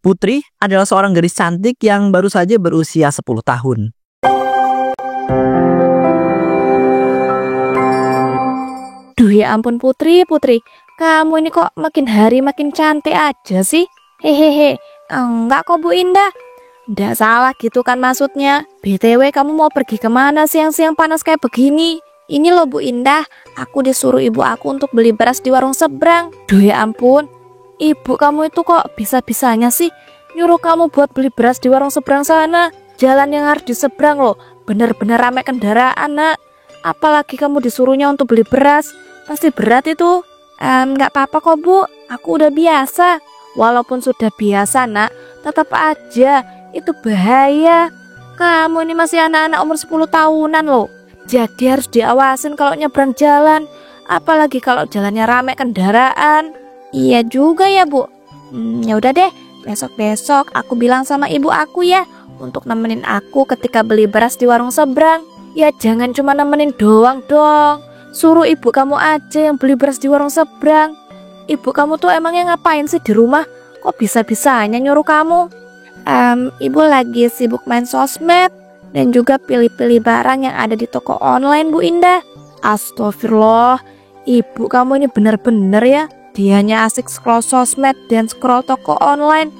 Putri adalah seorang gadis cantik yang baru saja berusia 10 tahun. Duh ya ampun Putri, kamu ini kok makin hari makin cantik aja sih. Hehehe, enggak kok Bu Indah. Nggak salah gitu kan maksudnya. BTW kamu mau pergi kemana siang-siang panas kayak begini? Ini loh Bu Indah, aku disuruh ibu aku untuk beli beras di warung seberang. Duh ya ampun, ibu kamu itu kok bisa-bisanya sih nyuruh kamu buat beli beras di warung seberang sana. Jalan yang harus diseberang loh, bener-bener ramai kendaraan nak. Apalagi kamu disuruhnya untuk beli beras, pasti berat itu. Nggak apa-apa kok Bu, aku udah biasa. Walaupun sudah biasa nak, tetap aja itu bahaya. Kamu ini masih anak-anak umur 10 tahunan loh. Jadi harus diawasin kalau nyebrang jalan. Apalagi kalau jalannya ramai kendaraan. Iya juga ya Bu. Ya udah deh, besok-besok aku bilang sama ibu aku ya untuk nemenin aku ketika beli beras di warung seberang. Ya jangan cuma nemenin doang dong. Suruh ibu kamu aja yang beli beras di warung seberang. Ibu kamu tuh emangnya ngapain sih di rumah? Kok bisa-bisanya nyuruh kamu? Ibu lagi sibuk main sosmed dan juga pilih-pilih barang yang ada di toko online Bu Indah. Astagfirullah, ibu kamu ini bener-bener ya. Dianya asik scroll sosmed dan scroll toko online,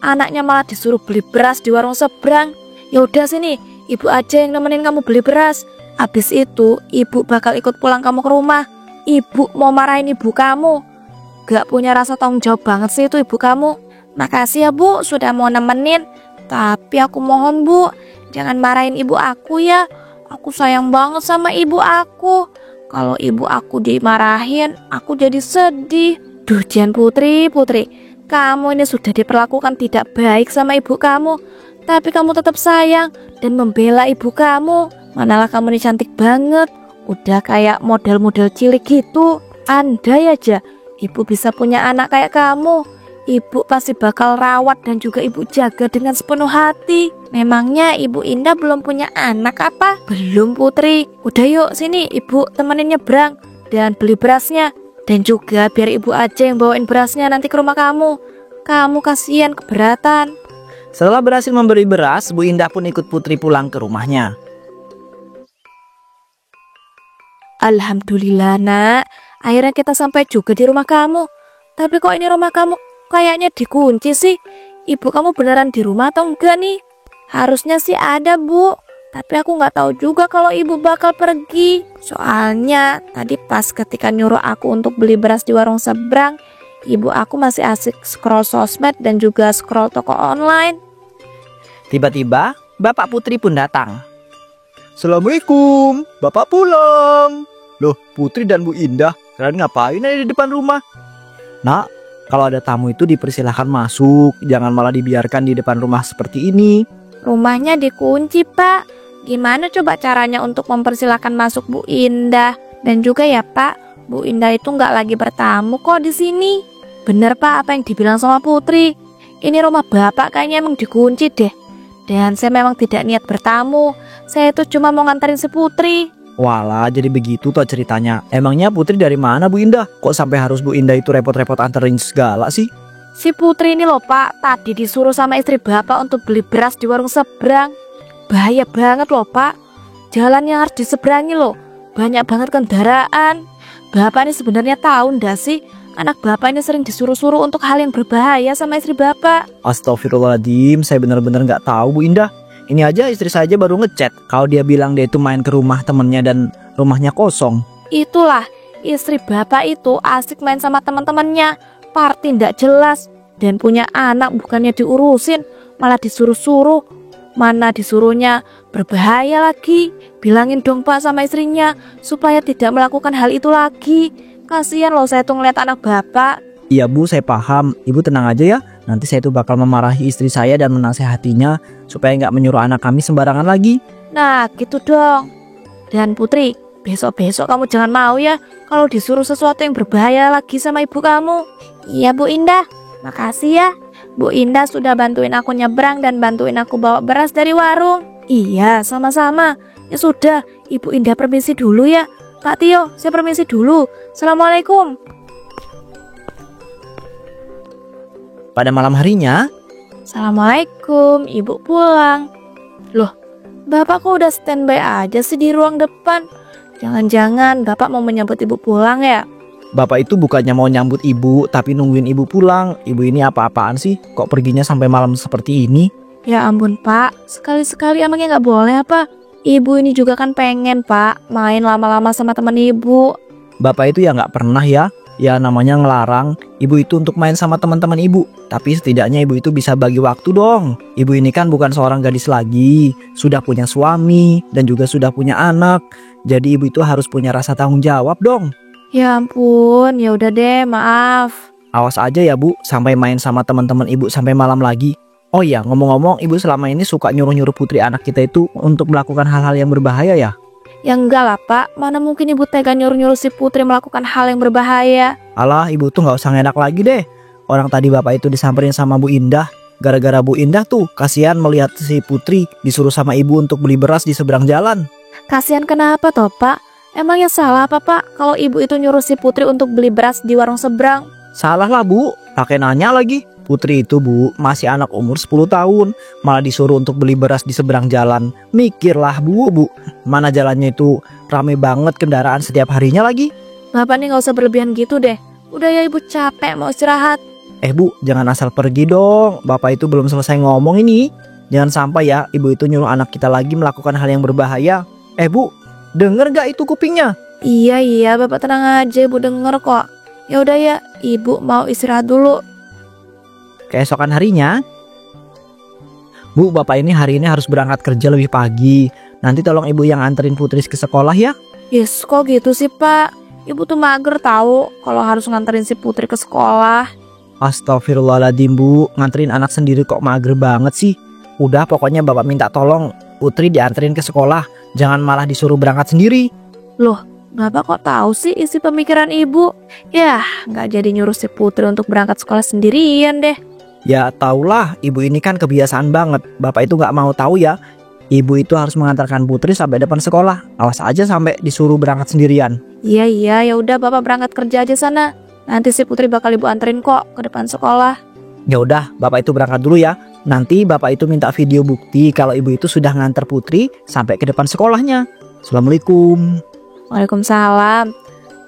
anaknya malah disuruh beli beras di warung seberang. Ya udah sini, ibu aja yang nemenin kamu beli beras. Habis itu ibu bakal ikut pulang kamu ke rumah. Ibu mau marahin ibu kamu. Gak punya rasa tanggung jawab banget sih itu ibu kamu. Makasih ya Bu sudah mau nemenin. Tapi aku mohon Bu, jangan marahin ibu aku ya. Aku sayang banget sama ibu aku. Kalau ibu aku dimarahin, aku jadi sedih. Duh Jan Putri, kamu ini sudah diperlakukan tidak baik sama ibu kamu. Tapi kamu tetap sayang dan membela ibu kamu. Manalah kamu ini cantik banget. Udah kayak model-model cilik gitu. Andai aja ibu bisa punya anak kayak kamu, ibu pasti bakal rawat dan juga ibu jaga dengan sepenuh hati. Memangnya ibu Indah belum punya anak apa? Belum Putri. Udah yuk sini ibu temenin nyebrang dan beli berasnya. Dan juga biar ibu aja yang bawain berasnya nanti ke rumah kamu. Kamu kasihan keberatan. Setelah berhasil memberi beras, Bu Indah pun ikut Putri pulang ke rumahnya. Alhamdulillah nak, akhirnya kita sampai juga di rumah kamu. Tapi kok ini rumah kamu kayaknya dikunci sih. Ibu kamu beneran di rumah atau enggak nih? Harusnya sih ada Bu, tapi aku nggak tahu juga kalau ibu bakal pergi. Soalnya tadi pas ketika nyuruh aku untuk beli beras di warung seberang, ibu aku masih asik scroll sosmed dan juga scroll toko online. Tiba-tiba bapak Putri pun datang. Assalamualaikum, Bapak pulang. Loh, Putri dan Bu Indah, kalian ngapain ada di depan rumah? Nak, kalau ada tamu itu dipersilahkan masuk, jangan malah dibiarkan di depan rumah seperti ini. Rumahnya dikunci Pak. Gimana coba caranya untuk mempersilahkan masuk Bu Indah? Dan juga ya Pak, Bu Indah itu nggak lagi bertamu kok di sini. Bener Pak apa yang dibilang sama Putri. Ini rumah Bapak kayaknya emang dikunci deh. Dan saya memang tidak niat bertamu. Saya itu cuma mau nganterin si Putri. Walah, jadi begitu toh ceritanya. Emangnya Putri dari mana Bu Indah? Kok sampai harus Bu Indah itu repot-repot anterin segala sih? Si Putri ini loh Pak, tadi disuruh sama istri Bapak untuk beli beras di warung seberang. Bahaya banget loh Pak. Jalan yang harus diseberangi loh, banyak banget kendaraan. Bapak ini sebenarnya tahu ndak sih, anak Bapak ini sering disuruh-suruh untuk hal yang berbahaya sama istri Bapak. Astagfirullahaladzim, saya benar-benar nggak tahu Bu Indah. Ini aja istri saya aja baru ngechat kalau dia bilang dia itu main ke rumah temennya dan rumahnya kosong. Itulah, istri Bapak itu asik main sama teman-temannya, party ndak jelas, dan punya anak bukannya diurusin, malah disuruh-suruh. Mana disuruhnya berbahaya lagi. Bilangin dong Pak sama istrinya supaya tidak melakukan hal itu lagi. Kasihan loh saya tuh ngeliat anak Bapak. Iya Bu, saya paham. Ibu tenang aja ya. Nanti saya tuh bakal memarahi istri saya dan menasehatinya supaya nggak menyuruh anak kami sembarangan lagi. Nah gitu dong. Dan Putri, besok-besok kamu jangan mau ya kalau disuruh sesuatu yang berbahaya lagi sama ibu kamu. Iya Bu Indah, makasih ya. Bu Indah sudah bantuin aku nyebrang dan bantuin aku bawa beras dari warung. Iya sama-sama. Ya sudah, Ibu Indah permisi dulu ya. Kak Tio, saya permisi dulu. Assalamualaikum. Pada malam harinya, Assalamualaikum, ibu pulang. Loh, bapak kok udah standby aja sih di ruang depan? Jangan-jangan bapak mau menyambut ibu pulang ya? Bapak itu bukannya mau nyambut ibu, tapi nungguin ibu pulang. Ibu ini apa-apaan sih? Kok perginya sampai malam seperti ini? Ya ampun pak, sekali-sekali emangnya nggak boleh apa? Ibu ini juga kan pengen pak main lama-lama sama teman ibu. Bapak itu ya nggak pernah ya namanya ngelarang ibu itu untuk main sama teman-teman ibu. Tapi setidaknya ibu itu bisa bagi waktu dong. Ibu ini kan bukan seorang gadis lagi, sudah punya suami dan juga sudah punya anak. Jadi ibu itu harus punya rasa tanggung jawab dong. Ya ampun, ya udah deh, maaf. Awas aja ya bu, sampai main sama teman-teman ibu sampai malam lagi. Oh iya, ngomong-ngomong, ibu selama ini suka nyuruh-nyuruh putri anak kita itu untuk melakukan hal-hal yang berbahaya ya? Ya enggak lah pak, mana mungkin ibu tega nyuruh-nyuruh si putri melakukan hal yang berbahaya. Alah, ibu tuh nggak usah ngenak lagi deh. Orang tadi bapak itu disamperin sama Bu Indah. Gara-gara Bu Indah tuh kasihan melihat si putri disuruh sama ibu untuk beli beras di seberang jalan. Kasihan kenapa toh pak? Emangnya salah apa pak kalau ibu itu nyuruh si putri untuk beli beras di warung seberang? Salah lah bu, pakai nanya lagi. Putri itu bu, masih anak umur 10 tahun. Malah disuruh untuk beli beras di seberang jalan. Mikirlah bu. Mana jalannya itu rame banget kendaraan setiap harinya lagi. Bapak nih gak usah berlebihan gitu deh. Udah ya ibu capek mau istirahat. Bu, jangan asal pergi dong. Bapak itu belum selesai ngomong ini. Jangan sampai ya ibu itu nyuruh anak kita lagi melakukan hal yang berbahaya. Bu, denger gak itu kupingnya? Iya bapak tenang aja, ibu denger kok. Ya udah ya, ibu mau istirahat dulu. Keesokan harinya, Bu, bapak ini hari ini harus berangkat kerja lebih pagi. Nanti tolong ibu yang anterin putri ke sekolah ya. Yes, kok gitu sih pak? Ibu tuh mager tahu kalau harus nganterin si putri ke sekolah. Astagfirullahaladzim bu, nganterin anak sendiri kok mager banget sih. Udah pokoknya bapak minta tolong putri dianterin ke sekolah. Jangan malah disuruh berangkat sendiri. Loh, bapak kok tahu sih isi pemikiran ibu? Yah, gak jadi nyuruh si putri untuk berangkat sekolah sendirian deh. Ya taulah, ibu ini kan kebiasaan banget. Bapak itu gak mau tahu ya. Ibu itu harus mengantarkan putri sampai depan sekolah. Awas aja sampai disuruh berangkat sendirian. Iya, ya udah bapak berangkat kerja aja sana. Nanti si putri bakal ibu anterin kok ke depan sekolah. Ya udah, bapak itu berangkat dulu ya. Nanti bapak itu minta video bukti kalau ibu itu sudah nganter putri sampai ke depan sekolahnya. Assalamualaikum. Waalaikumsalam.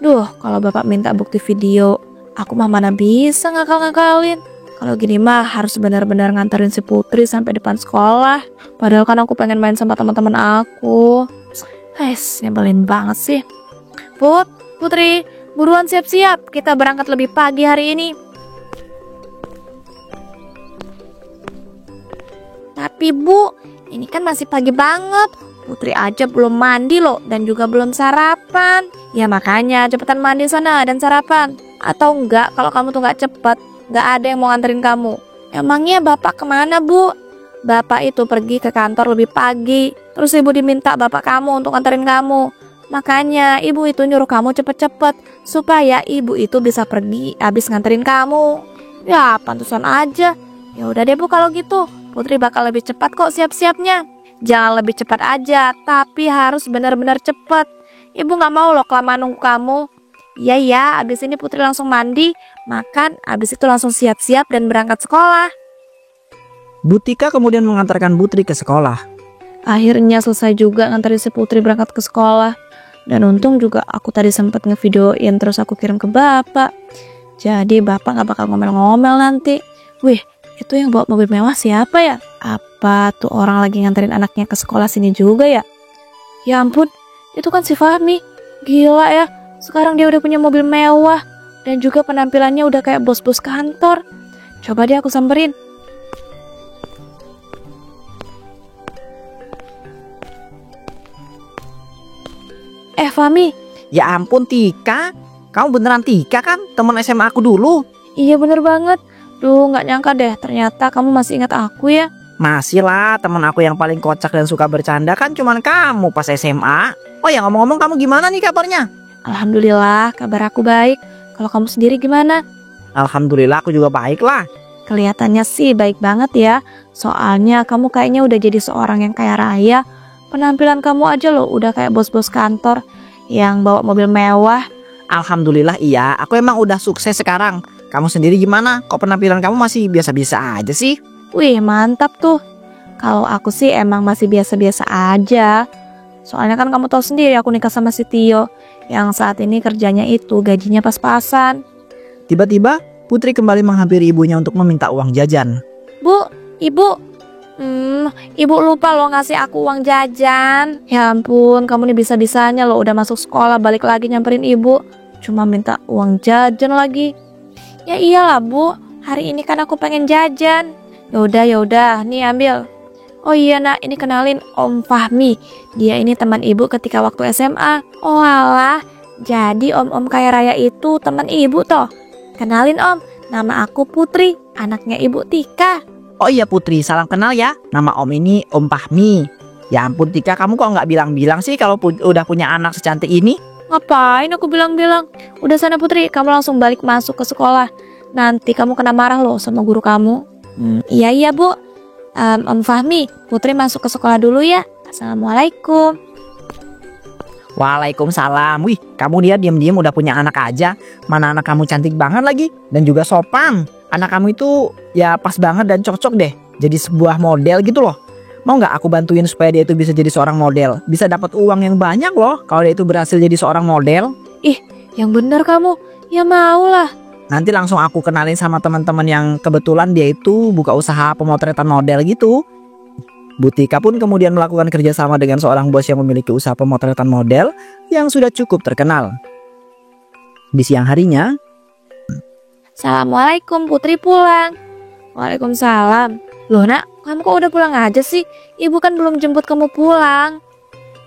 Duh, kalau bapak minta bukti video, aku mah mana bisa ngakal-ngakalin. Kalau gini mah harus benar-benar nganterin si putri sampai depan sekolah. Padahal kan aku pengen main sama teman-teman aku. Nyebelin banget sih. Putri, buruan siap-siap. Kita berangkat lebih pagi hari ini. Tapi Bu, ini kan masih pagi banget. Putri aja belum mandi loh dan juga belum sarapan. Ya makanya cepetan mandi sana dan sarapan. Atau enggak, kalau kamu tuh gak cepet, gak ada yang mau nganterin kamu. Emangnya bapak kemana bu? Bapak itu pergi ke kantor lebih pagi. Terus ibu diminta bapak kamu untuk nganterin kamu. Makanya ibu itu nyuruh kamu cepet-cepet supaya ibu itu bisa pergi habis nganterin kamu. Ya pantesan aja. Ya udah deh bu kalau gitu. Putri bakal lebih cepat kok siap-siapnya. Jangan lebih cepat aja, tapi harus benar-benar cepat. Ibu gak mau loh kelamaan nunggu kamu. Iya, abis ini Putri langsung mandi, makan, abis itu langsung siap-siap dan berangkat sekolah. Bu Tika kemudian mengantarkan Putri ke sekolah. Akhirnya selesai juga nganterin si Putri berangkat ke sekolah. Dan untung juga aku tadi sempat ngevideoin terus aku kirim ke bapak. Jadi bapak gak bakal ngomel-ngomel nanti. Wih, itu yang bawa mobil mewah siapa ya? Apa tuh orang lagi nganterin anaknya ke sekolah sini juga ya? Ya ampun, itu kan si Fahmi. Gila ya. Sekarang dia udah punya mobil mewah dan juga penampilannya udah kayak bos-bos kantor. Coba deh aku samperin. Fahmi. Ya ampun Tika, kamu beneran Tika kan? Teman SMA aku dulu. Iya bener banget. Duh gak nyangka deh ternyata kamu masih ingat aku ya. Masih lah, teman aku yang paling kocak dan suka bercanda kan cuman kamu pas SMA. Oh ya ngomong-ngomong kamu gimana nih kabarnya? Alhamdulillah, kabar aku baik. Kalau kamu sendiri gimana? Alhamdulillah aku juga baik lah. Kelihatannya sih baik banget ya. Soalnya kamu kayaknya udah jadi seorang yang kaya raya. Penampilan kamu aja loh udah kayak bos-bos kantor yang bawa mobil mewah. Alhamdulillah iya, aku emang udah sukses sekarang. Kamu sendiri gimana? Kok penampilan kamu masih biasa-biasa aja sih? Wih, mantap tuh. Kalau aku sih emang masih biasa-biasa aja. Soalnya kan kamu tahu sendiri aku nikah sama si Tio yang saat ini kerjanya itu gajinya pas-pasan. Tiba-tiba Putri kembali menghampiri ibunya untuk meminta uang jajan. Bu, ibu. Ibu lupa loh ngasih aku uang jajan. Ya ampun, kamu nih bisa-bisanya loh udah masuk sekolah balik lagi nyamperin ibu. Cuma minta uang jajan lagi. Ya iyalah bu, hari ini kan aku pengen jajan. Yaudah, nih ambil. Oh iya nak, ini kenalin Om Fahmi. Dia ini teman ibu ketika waktu SMA. Oh alah, jadi om-om kaya raya itu teman ibu toh. Kenalin om, nama aku Putri, anaknya ibu Tika. Oh iya Putri, salam kenal ya. Nama Om ini Om Fahmi. Ya ampun Tika, kamu kok nggak bilang-bilang sih kalau udah punya anak secantik ini? Ngapain aku bilang-bilang? Udah sana Putri, kamu langsung balik masuk ke sekolah. Nanti kamu kena marah loh sama guru kamu. Iya bu. Om Fahmi, Putri masuk ke sekolah dulu ya. Assalamualaikum. Waalaikumsalam. Wih, kamu dia diam-diam udah punya anak aja. Mana anak kamu cantik banget lagi dan juga sopan. Anak kamu itu ya pas banget dan cocok deh jadi sebuah model gitu loh. Mau nggak aku bantuin supaya dia itu bisa jadi seorang model? Bisa dapat uang yang banyak loh kalau dia itu berhasil jadi seorang model. Ih, yang bener kamu. Ya mau lah. Nanti langsung aku kenalin sama teman-teman yang kebetulan dia itu buka usaha pemotretan model gitu. Bu Tika pun kemudian melakukan kerjasama dengan seorang bos yang memiliki usaha pemotretan model yang sudah cukup terkenal. Di siang harinya, Assalamualaikum, Putri pulang. Waalaikumsalam. Loh nak, kamu kok udah pulang aja sih? Ibu kan belum jemput kamu pulang.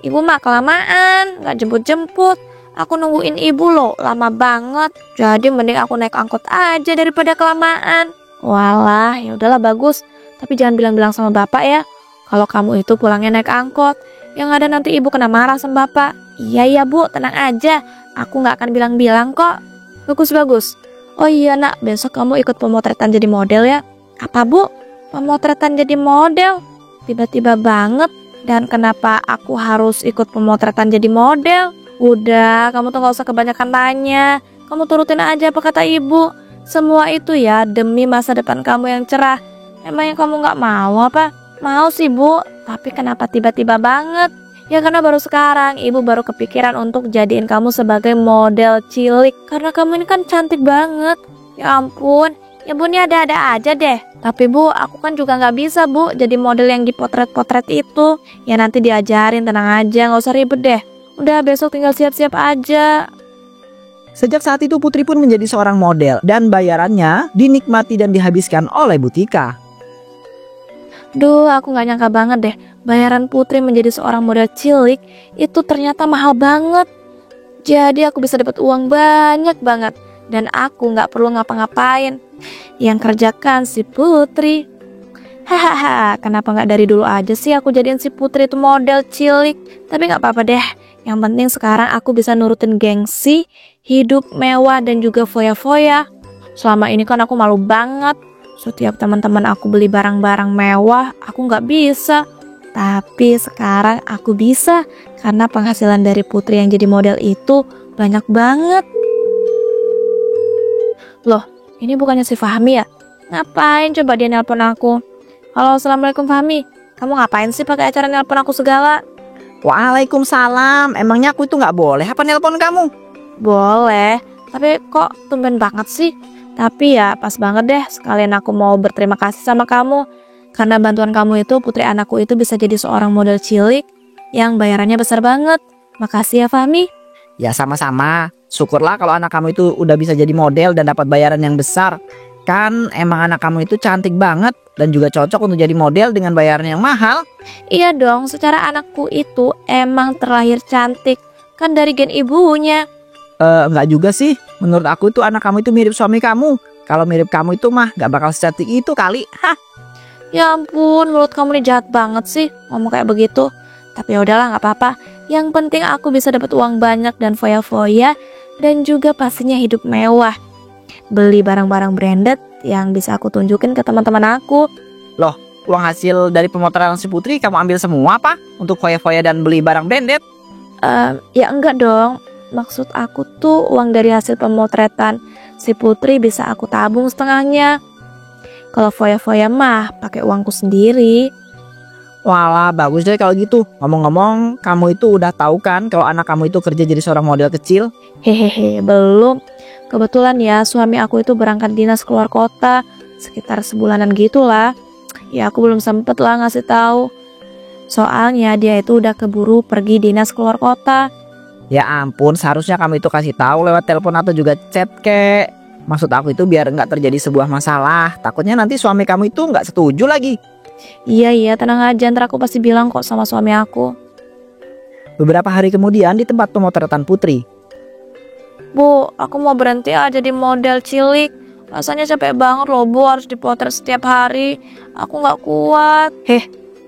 Ibu mah kelamaan, gak jemput-jemput. Aku nungguin ibu loh, lama banget. Jadi mending aku naik angkot aja daripada kelamaan. Walah, ya udahlah bagus. Tapi jangan bilang-bilang sama bapak ya. Kalau kamu itu pulangnya naik angkot, yang ada nanti ibu kena marah sama bapak. Iya bu, tenang aja. Aku gak akan bilang-bilang kok. Bagus-bagus. Oh iya nak, besok kamu ikut pemotretan jadi model ya. Apa bu? Pemotretan jadi model? Tiba-tiba banget. Dan kenapa aku harus ikut pemotretan jadi model? Udah, kamu tuh gak usah kebanyakan tanya. Kamu turutin aja apa kata ibu. Semua itu ya demi masa depan kamu yang cerah. Emangnya kamu gak mau apa? Mau sih bu, tapi kenapa tiba-tiba banget? Ya karena baru sekarang ibu baru kepikiran untuk jadiin kamu sebagai model cilik. Karena kamu ini kan cantik banget. Ya ampun, ya bu ini ada-ada aja deh. Tapi bu, aku kan juga gak bisa bu jadi model yang dipotret-potret itu. Ya nanti diajarin, tenang aja, gak usah ribet deh. Udah besok tinggal siap-siap aja. sejak saat itu Putri pun menjadi seorang model dan bayarannya dinikmati dan dihabiskan oleh Bu Tika. Duh, aku gak nyangka banget deh. Bayaran Putri menjadi seorang model cilik itu ternyata mahal banget. Jadi aku bisa dapat uang banyak banget. Dan aku gak perlu ngapa-ngapain. Yang kerjakan si Putri. Hahaha, kenapa gak dari dulu aja sih aku jadiin si Putri itu model cilik. Tapi gak apa-apa deh. Yang penting sekarang aku bisa nurutin gengsi, hidup mewah dan juga foya-foya. Selama ini kan aku malu banget. Setiap teman-teman aku beli barang-barang mewah, aku gak bisa. Tapi sekarang aku bisa. Karena penghasilan dari Putri yang jadi model itu banyak banget. Loh, ini bukannya si Fahmi ya? Ngapain coba dia nelpon aku? Halo, assalamualaikum Fahmi. Kamu ngapain sih pakai acara nelpon aku segala? Waalaikumsalam. Emangnya aku itu nggak boleh apa nelpon kamu? Boleh, tapi kok tumben banget sih? Tapi ya pas banget deh, sekalian aku mau berterima kasih sama kamu. Karena bantuan kamu itu Putri anakku itu bisa jadi seorang model cilik yang bayarannya besar banget. Makasih ya Fahmi. Ya sama-sama. Syukurlah kalau anak kamu itu udah bisa jadi model dan dapat bayaran yang besar. Kan emang anak kamu itu cantik banget dan juga cocok untuk jadi model dengan bayaran yang mahal. Iya dong, secara anakku itu emang terlahir cantik. Kan dari gen ibunya. Enggak juga sih. Menurut aku itu anak kamu itu mirip suami kamu. Kalau mirip kamu itu mah gak bakal secantik itu kali. Hah. Ya ampun, mulut kamu nih jahat banget sih ngomong kayak begitu. Tapi ya udahlah, gak apa-apa. Yang penting aku bisa dapat uang banyak dan foya-foya. Dan juga pastinya hidup mewah. Beli barang-barang branded yang bisa aku tunjukin ke teman-teman aku. Loh, uang hasil dari pemotretan si Putri kamu ambil semua apa? Untuk foya-foya dan beli barang branded? Ya enggak dong. Maksud aku tuh uang dari hasil pemotretan si Putri bisa aku tabung setengahnya. Kalau foya-foya mah pakai uangku sendiri. Walah, bagus deh kalau gitu. Ngomong-ngomong, kamu itu udah tahu kan kalau anak kamu itu kerja jadi seorang model kecil? Hehehe, belum. Kebetulan ya suami aku itu berangkat dinas keluar kota sekitar sebulanan gitulah. Ya aku belum sempet lah ngasih tahu. Soalnya dia itu udah keburu pergi dinas keluar kota. Ya ampun, seharusnya kamu itu kasih tahu lewat telepon atau juga chat kek. Maksud aku itu biar nggak terjadi sebuah masalah. Takutnya nanti suami kamu itu nggak setuju lagi. Iya, tenang aja, ntar aku pasti bilang kok sama suami aku. Beberapa hari kemudian di tempat pemotretan Putri. Bu, aku mau berhenti aja di model cilik. Rasanya capek banget loh Bu, harus dipotret setiap hari. Aku gak kuat.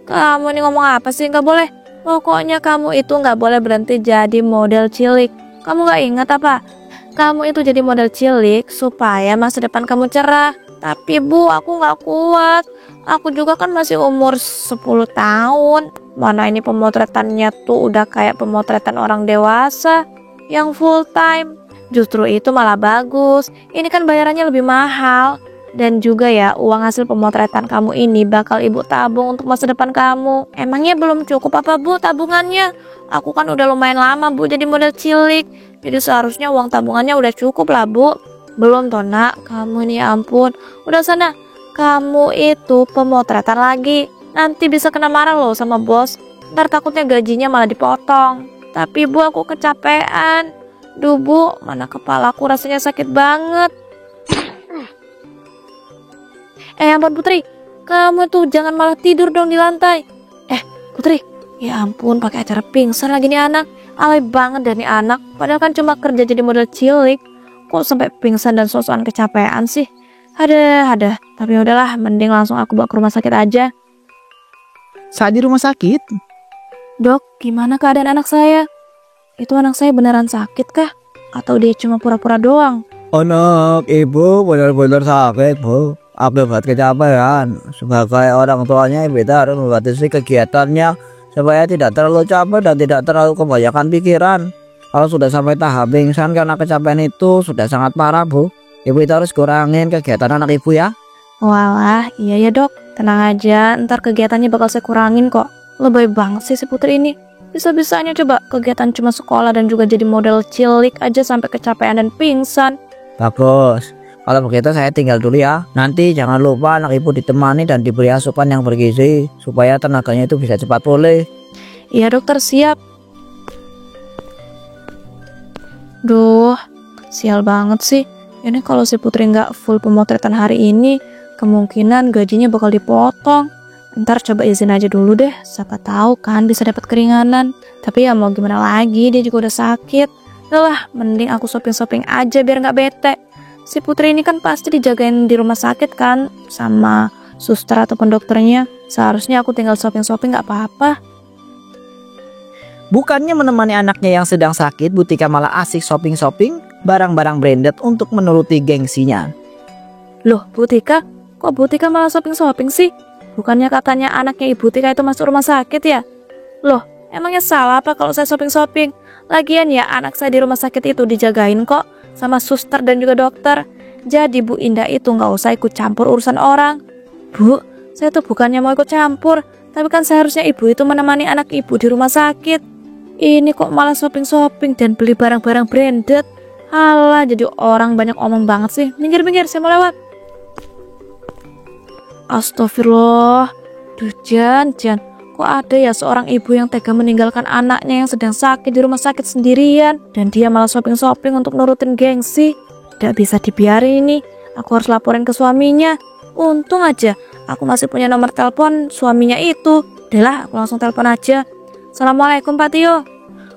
Kamu ini ngomong apa sih? Gak boleh. Pokoknya kamu itu gak boleh berhenti jadi model cilik. Kamu gak ingat apa? Kamu itu jadi model cilik supaya masa depan kamu cerah. Tapi Bu, aku gak kuat. Aku juga kan masih umur 10 tahun. Mana ini pemotretannya tuh udah kayak pemotretan orang dewasa yang full time. Justru itu malah bagus. Ini kan bayarannya lebih mahal. Dan juga ya, uang hasil pemotretan kamu ini bakal ibu tabung untuk masa depan kamu. Emangnya belum cukup apa Bu tabungannya? Aku kan udah lumayan lama Bu jadi model cilik. Jadi seharusnya uang tabungannya udah cukup lah Bu. Belum toh nak, kamu ini ya ampun. Udah sana, kamu itu pemotretan lagi. Nanti bisa kena marah loh sama bos. Ntar takutnya gajinya malah dipotong. Tapi Bu, aku kecapean. Duh Bu, mana kepalaku rasanya sakit banget. Ampun Putri, kamu tuh jangan malah tidur dong di lantai. Putri, ya ampun pakai acara pingsan lagi nih anak. Alay banget dan nih anak. Padahal kan cuma kerja jadi model cilik. Kok sampai pingsan dan sosokan kecapean sih? Ada. Tapi udahlah, mending langsung aku bawa ke rumah sakit aja. Saat di rumah sakit, Dok, gimana keadaan anak saya? Itu anak saya beneran sakit kah? Atau dia cuma pura-pura doang? Anak ibu benar-benar sakit Bu. Akibat kecapean. Sebagai orang tuanya ibu harus membatasi kegiatannya supaya tidak terlalu capek dan tidak terlalu kebanyakan pikiran. Kalau sudah sampai tahap pingsan karena kecapean itu sudah sangat parah Bu. Ibu itu harus kurangin kegiatan anak ibu ya. Walah, iya ya dok. Tenang aja, ntar kegiatannya bakal saya kurangin kok. Lebay banget sih si Putri ini. Bisa-bisanya coba kegiatan cuma sekolah dan juga jadi model cilik aja sampai kecapean dan pingsan. bagus. Kalau begitu saya tinggal dulu ya. Nanti jangan lupa anak ibu ditemani dan diberi asupan yang bergizi supaya tenaganya itu bisa cepat pulih. Iya dokter, siap. Duh, sial banget sih. Ini kalau si Putri nggak full pemotretan hari ini, kemungkinan gajinya bakal dipotong. Ntar coba izin aja dulu deh, siapa tahu kan bisa dapat keringanan. Tapi ya mau gimana lagi, dia juga udah sakit. Udah, mending aku shopping-shopping aja biar nggak bete. Si Putri ini kan pasti dijagain di rumah sakit kan, sama suster ataupun dokternya. Seharusnya aku tinggal shopping-shopping nggak apa-apa. Bukannya menemani anaknya yang sedang sakit, Butika malah asik shopping-shopping barang-barang branded untuk menuruti gengsinya. Loh, Butika? Kok Butika malah shopping-shopping sih? Bukannya katanya anaknya Ibu Tika itu masuk rumah sakit ya? Loh, emangnya salah apa kalau saya shopping-shopping? Lagian ya anak saya di rumah sakit itu dijagain kok sama suster dan juga dokter. Jadi Bu Indah itu nggak usah ikut campur urusan orang. Bu, saya tuh bukannya mau ikut campur, tapi kan seharusnya ibu itu menemani anak ibu di rumah sakit. Ini kok malah shopping-shopping dan beli barang-barang branded. Halah, jadi orang banyak omong banget sih. Minggir-minggir, saya mau lewat. Astagfirullah. Duh, Jan, kok ada ya seorang ibu yang tega meninggalkan anaknya yang sedang sakit di rumah sakit sendirian, dan dia malah shopping-shopping untuk nurutin gengsi. Tidak bisa dibiarin ini. Aku harus laporin ke suaminya. Untung aja aku masih punya nomor telepon suaminya itu. Udahlah, aku langsung telepon aja. Assalamualaikum Pak Tio.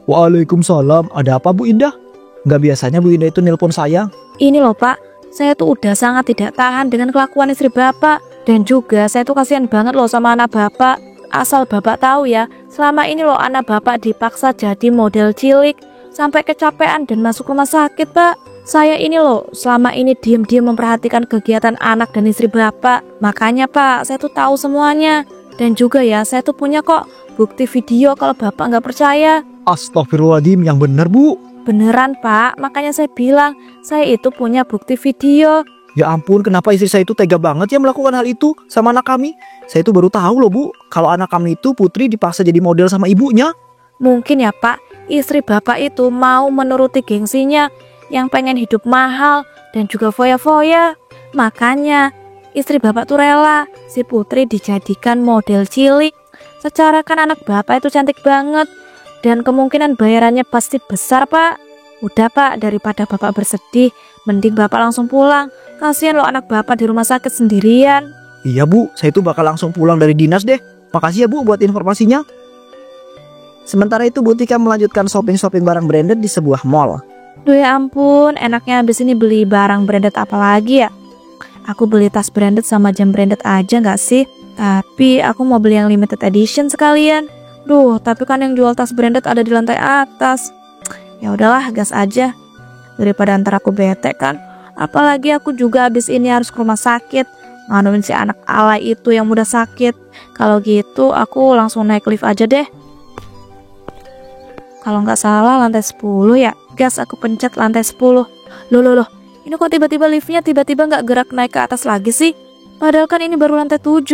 Waalaikumsalam. Ada apa Bu Indah? Nggak biasanya Bu Indah itu nelpon saya. Ini loh Pak, saya tuh udah sangat tidak tahan dengan kelakuan istri Bapak. Dan juga saya tuh kasihan banget loh sama anak Bapak. Asal Bapak tahu ya, selama ini loh anak Bapak dipaksa jadi model cilik sampai kecapean dan masuk rumah sakit Pak. Saya ini loh selama ini diam-diam memperhatikan kegiatan anak dan istri Bapak. Makanya Pak, saya tuh tahu semuanya. Dan juga ya, saya tuh punya kok bukti video kalau Bapak nggak percaya. Astagfirullahaladzim, yang benar Bu. Beneran Pak, makanya saya bilang saya itu punya bukti video. Ya ampun, kenapa istri saya itu tega banget ya melakukan hal itu sama anak kami? Saya itu baru tahu loh Bu, kalau anak kami itu Putri dipaksa jadi model sama ibunya. Mungkin ya Pak, istri Bapak itu mau menuruti gengsinya yang pengen hidup mahal dan juga foya-foya. Makanya istri Bapak tuh rela si Putri dijadikan model cilik. Secara kan anak Bapak itu cantik banget dan kemungkinan bayarannya pasti besar Pak. Udah Pak, daripada Bapak bersedih, mending Bapak langsung pulang. Kasihan loh anak Bapak di rumah sakit sendirian. Iya Bu, saya itu bakal langsung pulang dari dinas deh. Makasih ya Bu buat informasinya. Sementara itu Bu Tika melanjutkan shopping-shopping barang branded di sebuah mall. Duh ya ampun, enaknya habis ini beli barang branded apa lagi ya? Aku beli tas branded sama jam branded aja nggak sih? Tapi aku mau beli yang limited edition sekalian. Duh, tapi kan yang jual tas branded ada di lantai atas. Ya udahlah, gas aja. Daripada ntar aku bete kan. Apalagi aku juga habis ini harus ke rumah sakit nganuin si anak alay itu yang mudah sakit. Kalau gitu aku langsung naik lift aja deh. Kalau nggak salah lantai 10 ya. Gas, aku pencet lantai 10. Loh. Ini kok tiba-tiba liftnya tiba-tiba nggak gerak naik ke atas lagi sih? Padahal kan ini baru lantai 7.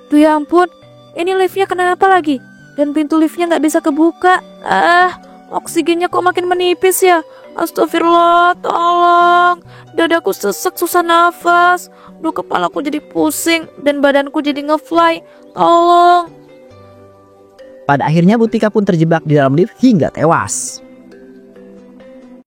Duh ya ampun, ini liftnya kenapa lagi? Dan pintu liftnya nggak bisa kebuka. Oksigennya kok makin menipis ya? Astagfirullah, tolong. Dadaku sesek, susah nafas. Duh, kepalaku jadi pusing dan badanku jadi ngefly. Tolong. Pada akhirnya Bu Tika pun terjebak di dalam lift hingga tewas.